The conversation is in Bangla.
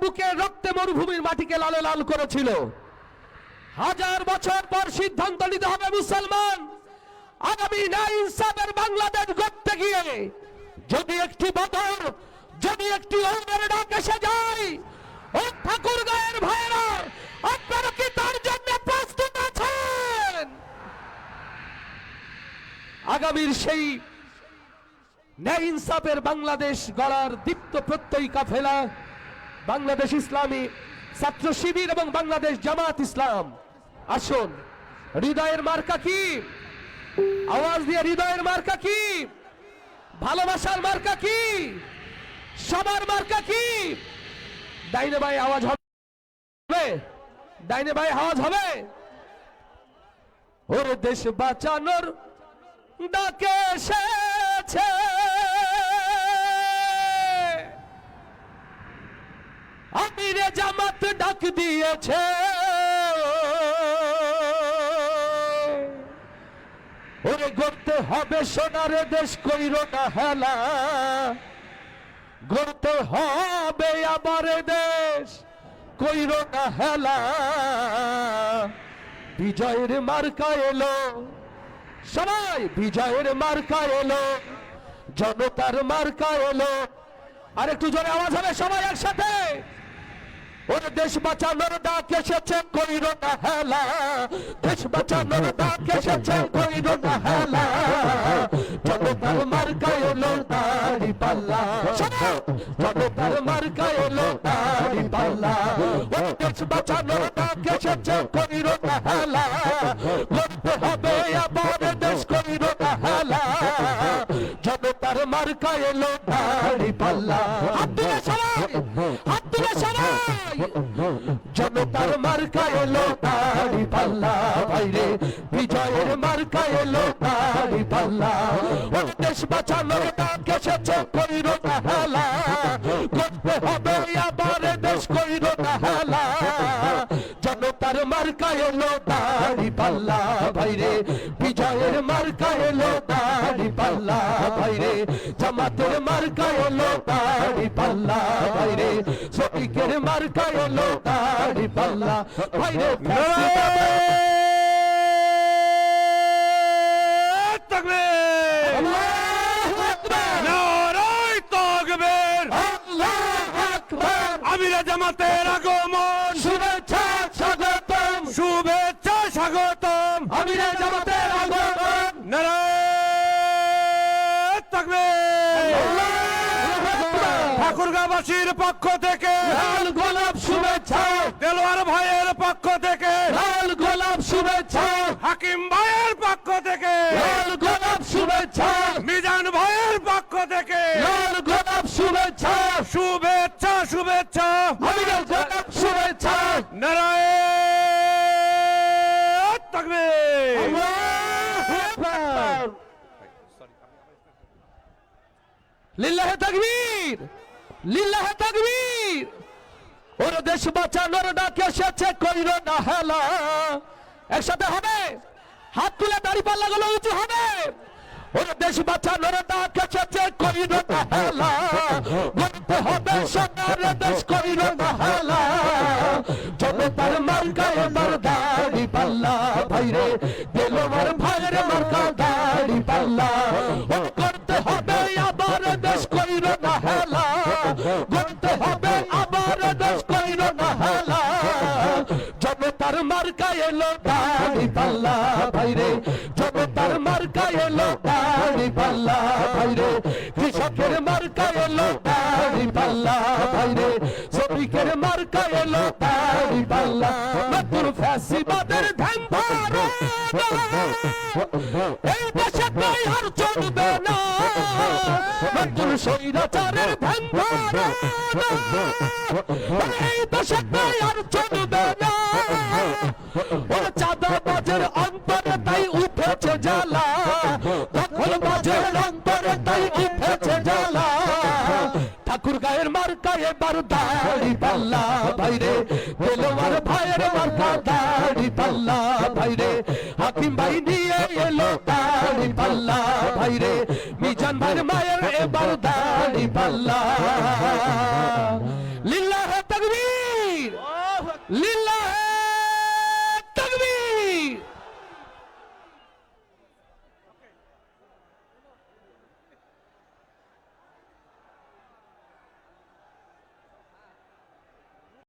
বুকে রক্তে মরুভূমির মাটিকে লালে লাল করেছিল। 1000 বছর পর সিদ্ধান্ত নিতে হবে মুসলমান আগামী ন্যায় ইনসাফের বাংলাদেশ গড়তে গিয়ে যদি একটি বদর, যদি একটি ওমরের ডাক এসে যায়, ও ঠাকুরগাঁয়ের ভাইরা আপনারা কি তার জন্য প্রস্তুত আছেন? আগামীর সেই ন্যায় ইনসাফের বাংলাদেশ গড়ার দীপ্ত প্রত্যয়ী কাফেলা বাংলাদেশ ইসলামী ছাত্র শিবির এবং বাংলাদেশ জামাত ইসলাম, আসুন হৃদয়ের মার্কা কি? আওয়াজ দিয়ে হৃদয়ের মার্কা কি? ভালোবাসার মার্কা কি? সবার মার্কা কি? ডাইনে ভাই আওয়াজ হবে, ডাইনে ভাই আওয়াজ হবে। ওরে দেশ বাঁচানোর ডাকে এসেছে আমিরে জামাত ডাক দিয়েছে, ওরে গড়তে হবে সোনার দেশ কইরো না হেলা, গড়তে হবে আবার দেশ কইরো না হেলা। বিজয়ের মার্কা এলো, সবাই বিজয়ের মার্কা এলো, জনতার মার্কা এলো। আর একটু জোরে আওয়াজ হবে সবাই একসাথে। ওরে দেশ বাঁচানোর ডাক এসেছে কইরো না হেলা, দেশ বাঁচানোর ডাক এসেছে কইরো না হেলা, জনতার মার্কা এলো দাড়ি পাল্লা, জনতার মার্কা এলো দাড়ি পাল্লা। ওরে দেশ বাঁচানোর ডাক এসেছে কইরো না হেলা, করতে হবে আবার দেশ কইরো না হেলা, জনতার মার্কা এলো দাড়ি পাল্লা। হাত তুলে সবাই, হাত তুলে সবাই। জনতার মার্কা এলো দাড়ি পাল্লা, বাইরে বিজয়ের মার্কা এলো দাড়ি পাল্লা। দেশ বাঁচানোর ডাক এসেছে কইরো না হেলা, করতে হবে আবার দেশ কইরো না হেলা, জনতার মার্কা এলো দাড়ি পাল্লা, বাইরে বিজয়ের মার্কা এলো দাড়ি পাল্লা, বাইরে জামাতের মার্কা এলো দাড়ি পাল্লা, বাইরে শফিকের মার্কা এলো দাড়ি পাল্লা, বাইরে তাকবীর, আল্লাহু আকবার, নারায়ে তাকবীর, আল্লাহু আকবার। আমিরে জামাতের আগমন, শুভেচ্ছা স্বাগতম, শুভেচ্ছা স্বাগতম। আমিরে জামাতের আগমন, নারায়ে তাকবীর, আল্লাহু আকবার। ঠাকুরগাঁওবাসীর পক্ষ থেকে লাল গোলাপ শুভেচ্ছা, দেলোয়ার ভাইয়ের পক্ষ থেকে লাল গোলাপ শুভেচ্ছা, হাকিম ভাইয়ের পক্ষ থেকে লাল গোলাপ শুভেচ্ছা, মিজান ভাইয়ের পক্ষ থেকে লাল গোলাপ শুভেচ্ছা, শুভেচ্ছা শুভেচ্ছা, আমিরে গোলাপ শুভেচ্ছা, নারায়ে তাকবীর, আল্লাহু আকবার, লিল্লাহে তাকবীর, লিল্লাহে তাকবীর। ওরে দেশ বাঁচানোর ডাক এসেছে কইরো না হেলা, একসাথে হবে, হাত তুলে দাড়ি পাল্লা গুলো উঁচু হবে। ওরে দেশ বাঁচানোর ডাক এসেছে কইরো না হেলা, গড়তে হবে সোনার দেশ কইরো না হেলা, জনতার মার্কা এবার দাড়ি পাল্লা, ভাইরে দেলোয়ার ভাইয়ের মার্কা দাড়ি পাল্লা। করতে হবে আবার দেশ কইরো না হেলা, গড়তে হবে আবার দেশ কইরো না হেলা, জনতার মার্কা এলো দাড়ি পাল্লা, ভাইরে জনতার মার্কা এলো দাড়ি পাল্লা, ভাইরে কৃষকের মার্কা এলো দাড়ি পাল্লা, ভাইরে শ্রমিকের মার্কা এলো দাড়ি পাল্লা। নতুন ফ্যাসিবাদের ধ্যান ধারণা এই দেশে তাই আর চলবে না, নতুন স্বৈরাচারের ধ্যান ধারণা এই দেশে তাই আর চলবে না। ওরা চাঁদাবাজের অন্তরে তাই উঠেছে জ্বালা, দখলবাজের অন্তরে তাই উঠেছে জ্বালা। ঠাকুরগাঁয়ের মার্কা এবার দাড়ি পাল্লা, ভাইরে দেলোয়ার ভাইয়ের মার্কা দাড়ি পাল্লা, ভাইরে হাকিম ভাই নিয়ে এলো দাড়ি পাল্লা, ভাইরে মিজান ভাইয়ের মায়ের এবার দাড়ি পাল্লা।